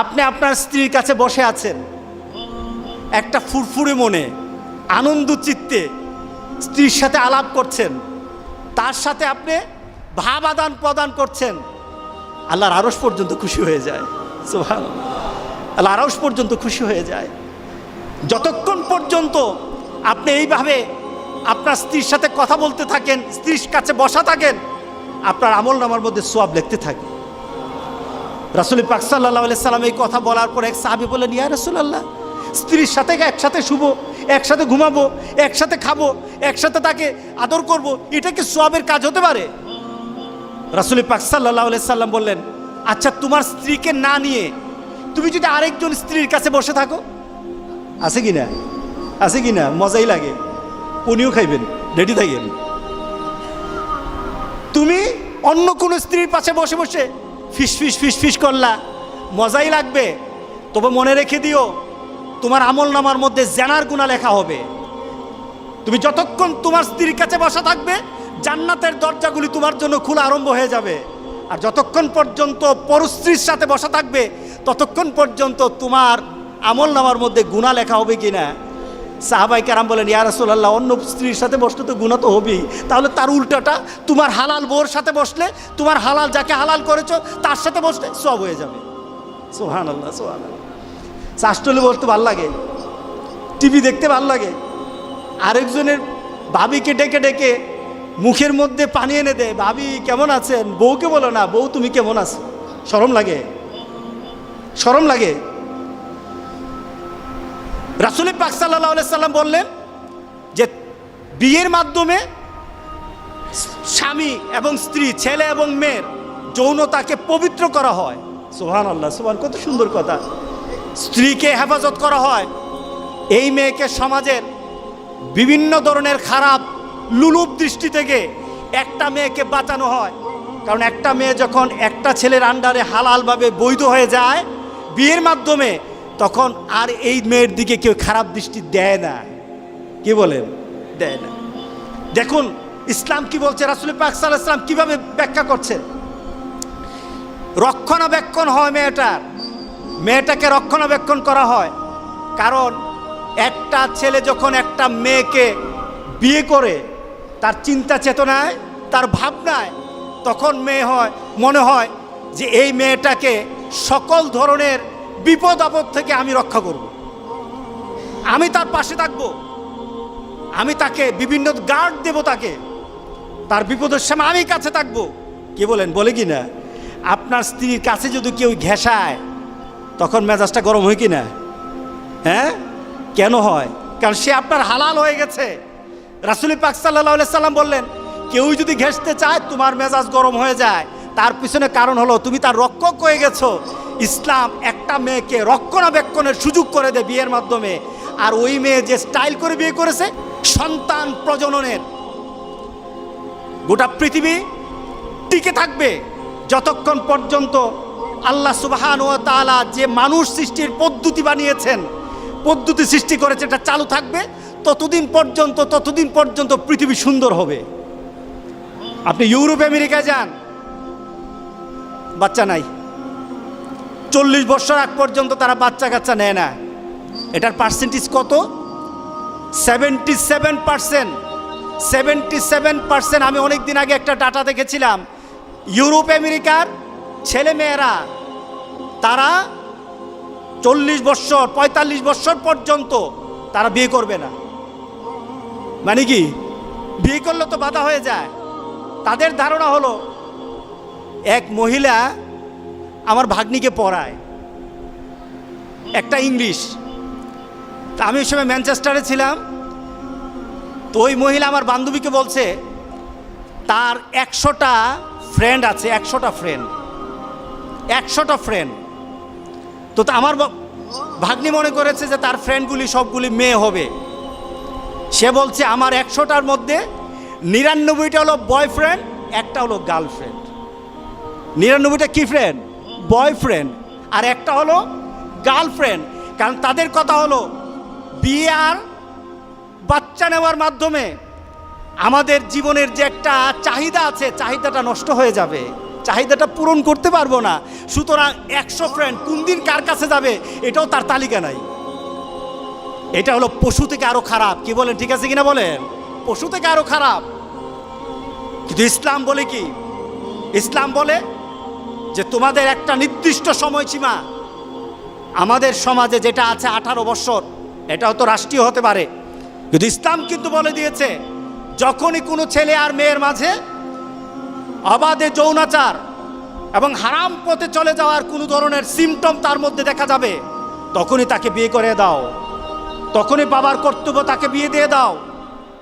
আপনি আপনার স্ত্রীর কাছে বসে আছেন, একটা ফুরফুরে মনে আনন্দ চিত্তে স্ত্রীর সাথে আলাপ করছেন, তার সাথে আপনি ভাব আদান প্রদান করছেন, আল্লাহর আরশ পর্যন্ত খুশি হয়ে যায়। সুবহানাল্লাহ, আল্লাহর আরশ পর্যন্ত খুশি হয়ে যায়। যতক্ষণ পর্যন্ত আপনি এইভাবে আপনার স্ত্রীর সাথে কথা বলতে থাকেন, স্ত্রীর কাছে বসা থাকেন, আপনার আমলনামার মধ্যে সওয়াব লিখতে থাকে। রাসূল পাক সাল্লাল্লাহু আলাইহি সাল্লাম এই কথা বলার পর এক সাহাবী বললেন, ইয়া রাসূলুল্লাহ, স্ত্রীর সাথে একসাথে শুবো, একসাথে ঘুমাবো, একসাথে খাবো, একসাথে তাকে আদর করব, এটা কি সওয়াবের কাজ হতে পারে? রাসূল পাক সাল্লাল্লাহু আলাইহি সাল্লাম বললেন, আচ্ছা তোমার স্ত্রীকে না নিয়ে তুমি যদি আরেকজন স্ত্রীর কাছে বসে থাকো, আছে কি না? আছে কি না? মজাই লাগে, উনিও খাইবেন, রেডি থাকেন। তুমি অন্য কোনো স্ত্রীর পাশে বসে বসে ফিস ফিস ফিস ফিস করলা, মজাই লাগবে, তবে মনে রেখে দিও তোমার আমলনামার মধ্যে জেনার গুনাহ লেখা হবে। তুমি যতক্ষণ তোমার স্ত্রীর কাছে বসা থাকবে, জান্নাতের দরজাগুলি তোমার জন্য খোলা আরম্ভ হয়ে যাবে। আর যতক্ষণ পর্যন্ত পরস্ত্রীর সাথে বসা থাকবে, ততক্ষণ পর্যন্ত তোমার আমলনামার মধ্যে গুনাহ লেখা হবে কিনা। সাহাবাই কেরাম বলেন, ইয়া রাসূলুল্লাহ, অন্য স্ত্রীর সাথে বসলে তো গুনাহ তো হবেই, তাহলে তার উল্টাটা তোমার হালাল বউর সাথে বসলে, তোমার হালাল যাকে হালাল করেছো তার সাথে বসলে সওয়াব হয়ে যাবে। সুবহানাল্লাহ, সুবহানাল্লাহ। চাষটলে বসতে ভালো লাগে, টিভি দেখতে ভালো লাগে, আরেকজনের ভাবিকে ডেকে ডেকে মুখের মধ্যে পানি এনে দেয়, ভাবি কেমন আছেন, বউকে বলো না, বউ তুমি কেমন আছো। শরম লাগে, শরম লাগে। রাসূল পাক সাল্লাল্লাহু আলাইহি সাল্লাম বললেন যে বিয়ের মাধ্যমে স্বামী এবং স্ত্রী, ছেলে এবং মেয়ের যৌনতাকে পবিত্র করা হয়। সুবহানাল্লাহ, সুবহান, কত সুন্দর কথা। স্ত্রীকে হেফাজত করা হয়, এই মেয়েকে সমাজের বিভিন্ন ধরনের খারাপ লুলুপ দৃষ্টি থেকে একটা মেয়েকে বাঁচানো হয়। কারণ একটা মেয়ে যখন একটা ছেলের আন্ডারে হালালভাবে বৈধ হয়ে যায় বিয়ের মাধ্যমে, তখন আর এই মেয়ের দিকে কেউ খারাপ দৃষ্টি দেয় না। কি বলেন? দেয় না। দেখুন ইসলাম কি বলছে, রাসূল পাক সাল্লাল্লাহু আলাইহি ওয়াসাল্লাম কিভাবে ব্যাখ্যা করছেন। রক্ষণাবেক্ষণ হয় মেয়েটাকে রক্ষণাবেক্ষণ করা হয়। কারণ একটা ছেলে যখন একটা মেয়েকে বিয়ে করে, তার চিন্তা চেতনায়, তার ভাবনায়, তখন মনে হয় যে এই মেয়েটাকে সকল ধরনের বিপদ আপদ থেকে আমি রক্ষা করব, আমি তার পাশে থাকব, আমি তাকে বিভিন্ন গার্ড দেব, তাকে তার বিপদের সময় আমি কাছে থাকব। কি বলেন? বলে কি না? আপনার স্ত্রীর কাছে যদি কেউ ঘেঁষায়, তখন মেজাজটা গরম হয় কি না? হ্যাঁ, কেন হয়? কারণ সে আপনার হালাল হয়ে গেছে। রাসূল পাক সাল্লাল্লাহু আলাইহি সাল্লাম বললেন, কেউ যদি ঘেঁষতে চায় তোমার মেজাজ গরম হয়ে যায়, তার পিছনে কারণ হলো তুমি তার রক্ষক হয়ে গেছো। ইসলাম একটা মেয়েকে রক্ষণাবেক্ষণের সুযোগ করে দেয় বিয়ের মাধ্যমে। আর ওই মেয়ে যে স্টাইল করে বিয়ে করেছে, সন্তান প্রজননের গোটা পৃথিবী টিকে থাকবে যতক্ষণ পর্যন্ত আল্লাহ সুবহানাহু ওয়া তাআলা যে মানুষ সৃষ্টির পদ্ধতি বানিয়েছেন, পদ্ধতি সৃষ্টি করেছে, এটা চালু থাকবে ততদিন পর্যন্ত পৃথিবী সুন্দর হবে। আপনি ইউরোপ আমেরিকায় যান, বাচ্চা নাই, 40 বছর আগ পর্যন্ত তারা বাচ্চা কাচ্চা নেয় না। এটার পার্সেন্টেজ কত? 77%। 77%। আমি অনেক দিন আগে একটা ডাটা দেখেছিলাম, ইউরোপ আমেরিকার ছেলে মেয়েরা তারা 40 বছর 45 বছর পর্যন্ত তারা বিয়ে করবে না। মানে কি? বিয়ে করলে তো বাধা হয়ে যায়। তাদের ধারণা হলো, এক মহিলা আমার ভাগ্নিকে পড়ায় একটা ইংলিশ, আমি ওই সময় ম্যানচেস্টারে ছিলাম। তো ওই মহিলা আমার বান্ধবীকে বলছে তার 100টা ফ্রেন্ড আছে, 100টা ফ্রেন্ড। তো আমার ভাগ্নি মনে করেছে যে তার ফ্রেন্ডগুলি সবগুলি মেয়ে হবে। সে বলছে আমার 100টার মধ্যে 99টা হলো বয়ফ্রেন্ড, একটা হলো গার্লফ্রেন্ড। 99টা কি ফ্রেন্ড? বয়ফ্রেন্ড, আর একটা হলো গার্লফ্রেন্ড। কারণ তাদের কথা হলো বিয়ে আর বাচ্চা নেওয়ার মাধ্যমে আমাদের জীবনের যে একটা চাহিদা আছে, চাহিদাটা নষ্ট হয়ে যাবে। চাহিদাটা পূরণ করতে পারবো না। সুতরাং 100 ফ্রেন্ড কোন দিন কার কাছে যাবে এটাও তার তালিকা নাই। এটা হলো পশু থেকে আরো খারাপ। কি বলেন, ঠিক আছে কিনা বলেন? পশু থেকে আরো খারাপ। কিন্তু ইসলাম বলে কি? ইসলাম বলে যে তোমাদের একটা নির্দিষ্ট সময়সীমা, আমাদের সমাজে যেটা আছে 18 বছর, এটাও তো রাষ্ট্রীয় হতে পারে, কিন্তু ইসলাম কিন্তু বলে দিয়েছে যখনই কোনো ছেলে আর মেয়ের মাঝে অবাধে যৌনাচার এবং হারাম পথে চলে যাওয়ার কোনো ধরনের সিমটম তার মধ্যে দেখা যাবে, তখনই তাকে বিয়ে করে দাও, তখনই বাবার কর্তব্য তাকে বিয়ে দিয়ে দাও।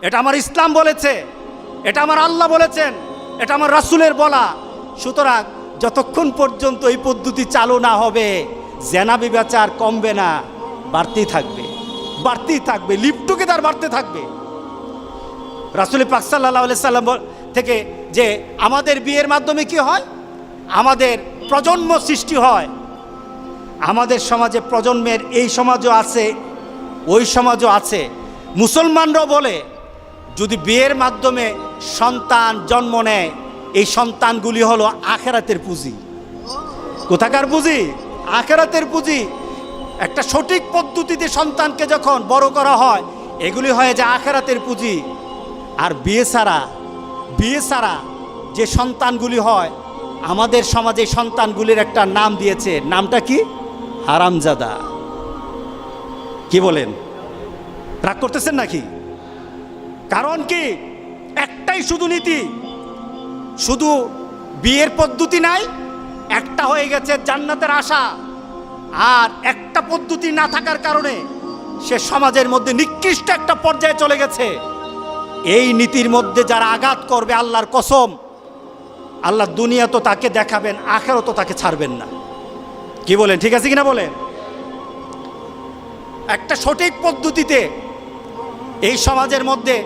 এটা আমার ইসলাম বলেছে, এটা আমার আল্লাহ বলেছেন, এটা আমার রাসূলের বলা। সুতরাং যতক্ষণ পর্যন্ত এই পদ্ধতি চালু না হবে জেনা ব্যভিচার কমবে না, বাড়তেই থাকবে, বাড়তেই থাকবে, লিভ টুগেদার বাড়তে থাকবে। রাসূল পাক সাল্লাল্লাহু আলাইহি সাল্লাম থেকে যে আমাদের বিয়ের মাধ্যমে কি হয়, আমাদের প্রজন্ম সৃষ্টি হয়। আমাদের সমাজে প্রজন্মের এই সমাজও আছে, ওই সমাজও আছে। মুসলমানরাও বলে যদি বিয়ের মাধ্যমে সন্তান জন্ম নেয়, এই সন্তানগুলি হলো আখিরাতের পুঁজি। কোথাকার পুঁজি? আখিরাতের পুঁজি। একটা সঠিক পদ্ধতিতে সন্তানকে যখন বড় করা হয়, এগুলি হয় যে আখিরাতের পুঁজি। আর বিয়ে ছাড়া যে সন্তানগুলি হয়, আমাদের সমাজে সন্তানগুলির একটা নাম দিয়েছে, নামটা কি? হারামজাদা। কি বলেন, রাগ করতেছেন নাকি? কারণ কি? একটাই শুধু নীতি, শুধু বিয়ের পদ্ধতি নাই, একটা হয়ে গেছে জান্নাতের আশা। আর একটা পদ্ধতি না থাকার কারণে সে সমাজের মধ্যে নিকৃষ্ট একটা পর্যায়ে চলে গেছে। এই নীতির মধ্যে যারা আঘাত করবে, আল্লাহর কসম, আল্লাহ দুনিয়া তো তাকে দেখাবেন, আখিরাত তো তাকে ছাড়বেন না। কি বলেন, ঠিক আছে কিনা বলেন? একটা সঠিক পদ্ধতিতে এই সমাজের মধ্যে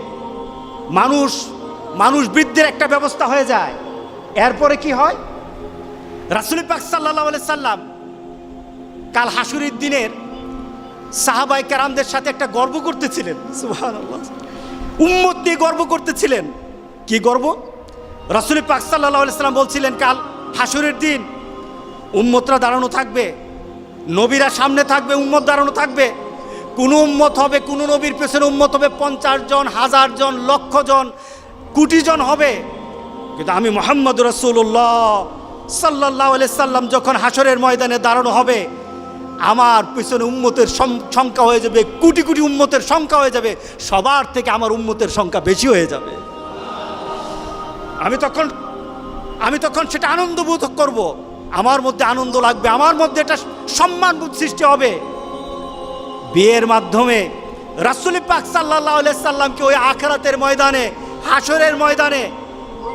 মানুষ বৃদ্ধির একটা ব্যবস্থা হয়ে যায়। এরপরে কি হয়? রাসূল পাক সাল্লাল্লাহু আলাইহি সাল্লাম কাল হাসুরের দিনের সাহাবায়ে কেরামদের সাথে একটা গর্ব করতেছিলেন। সুবহানাল্লাহ, উম্মত নিয়ে গর্ব করতেছিলেন। কি গর্ব? রাসূল পাক সাল্লাল্লাহু আলাইহি সাল্লাম বলছিলেন কাল হাসুরের দিন উম্মতরা দাঁড়ানো থাকবে, নবীরা সামনে থাকবে, উম্মত দাঁড়ানো থাকবে। কোন উম্মত হবে, কোন নবীর পেছনে উম্মত হবে 50 জন, 1000 জন, লক্ষ জন, কোটি জন হবে। কিন্তু আমি মুহাম্মদ রাসূলুল্লাহ সাল্লাল্লাহু আলাইহি সাল্লাম যখন হাসরের ময়দানে দাঁড়ানো হবে, আমার পেছনে উম্মতের সংখ্যা হয়ে যাবে কোটি কোটি, উম্মতের সংখ্যা হয়ে যাবে, সবার থেকে আমার উম্মতের সংখ্যা বেশি হয়ে যাবে। আমি তখন সেটা আনন্দ বোধ করব, আমার মধ্যে আনন্দ লাগবে, আমার মধ্যে একটা সম্মান বোধ সৃষ্টি হবে। বিয়ের মাধ্যমে রাসূল পাক সাল্লাল্লাহু আলাইহি সাল্লামকে ওই আখিরাতের ময়দানে, হাসরের ময়দানে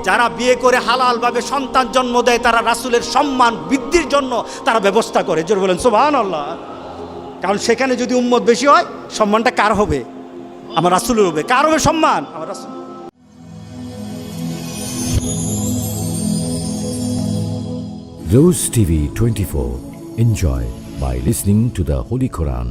যারা বিয়ে করে হালালভাবে সন্তান জন্ম দেয়, তারা রাসূলের সম্মান বৃদ্ধির জন্য তারা ব্যবস্থা করে। জোরে বলেন সুবহানাল্লাহ। কারণ সেখানে যদি উম্মত বেশি হয়, সম্মানটা কার হবে? আমার রাসূলের হবে। কার হবে সম্মান? আমার রাসূল। Rose TV 24. Enjoy by listening to the Holy Quran.